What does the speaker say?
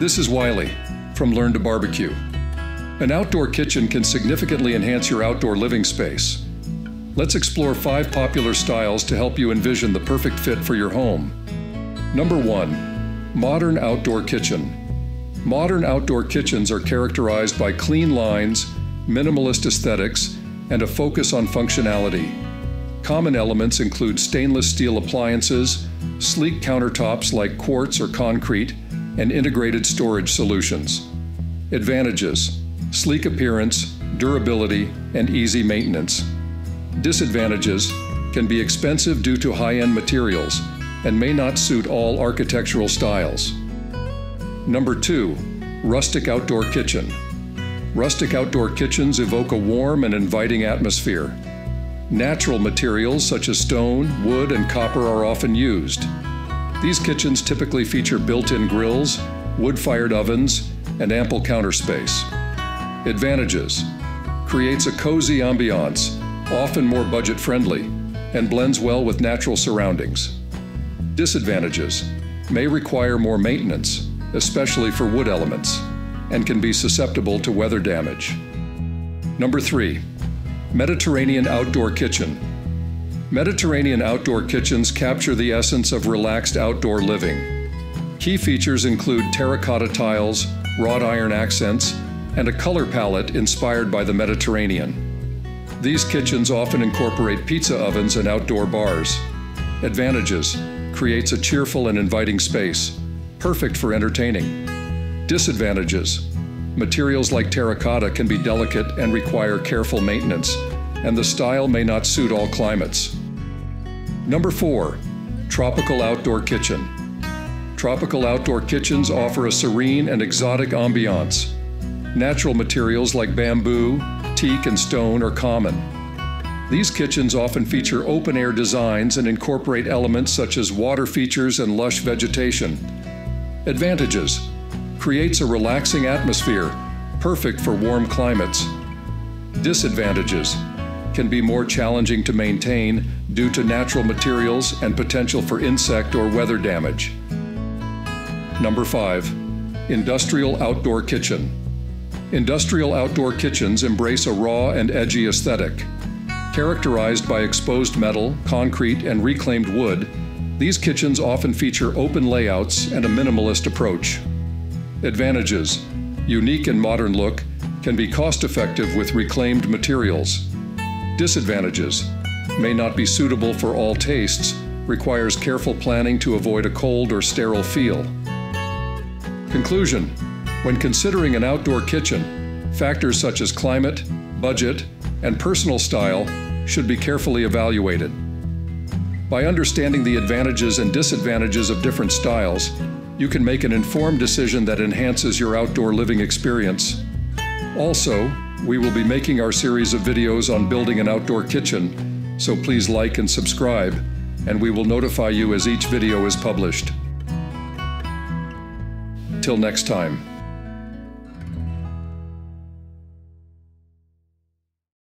This is Wiley from Learn to Barbecue. An outdoor kitchen can significantly enhance your outdoor living space. Let's explore 5 popular styles to help you envision the perfect fit for your home. Number 1. Modern outdoor kitchen. Modern outdoor kitchens are characterized by clean lines, minimalist aesthetics, and a focus on functionality. Common elements include stainless steel appliances, sleek countertops like quartz or concrete, and integrated storage solutions. Advantages: sleek appearance, durability, and easy maintenance. Disadvantages: can be expensive due to high-end materials and may not suit all architectural styles. Number 2. Rustic outdoor kitchen. Rustic outdoor kitchens evoke a warm and inviting atmosphere. Natural materials such as stone, wood, and copper are often used. These kitchens typically feature built-in grills, wood-fired ovens, and ample counter space. Advantages: creates a cozy ambiance, often more budget-friendly, and blends well with natural surroundings. Disadvantages: may require more maintenance, especially for wood elements, and can be susceptible to weather damage. Number 3. Mediterranean outdoor kitchen. Mediterranean outdoor kitchens capture the essence of relaxed outdoor living. Key features include terracotta tiles, wrought iron accents, and a color palette inspired by the Mediterranean. These kitchens often incorporate pizza ovens and outdoor bars. Advantages: creates a cheerful and inviting space, perfect for entertaining. Disadvantages: materials like terracotta can be delicate and require careful maintenance, and the style may not suit all climates. Number 4. Tropical outdoor kitchen. Tropical outdoor kitchens offer a serene and exotic ambiance. Natural materials like bamboo, teak, and stone are common. These kitchens often feature open-air designs and incorporate elements such as water features and lush vegetation. Advantages: creates a relaxing atmosphere, perfect for warm climates. Disadvantages: can be more challenging to maintain due to natural materials and potential for insect or weather damage. Number 5. Industrial outdoor kitchen. Industrial outdoor kitchens embrace a raw and edgy aesthetic. Characterized by exposed metal, concrete, and reclaimed wood, these kitchens often feature open layouts and a minimalist approach. Advantages: unique and modern look, can be cost-effective with reclaimed materials. Disadvantages: may not be suitable for all tastes, requires careful planning to avoid a cold or sterile feel. Conclusion: when considering an outdoor kitchen, factors such as climate, budget, and personal style should be carefully evaluated. By understanding the advantages and disadvantages of different styles, you can make an informed decision that enhances your outdoor living experience. Also, we will be making our series of videos on building an outdoor kitchen, so please like and subscribe, and we will notify you as each video is published. Till next time.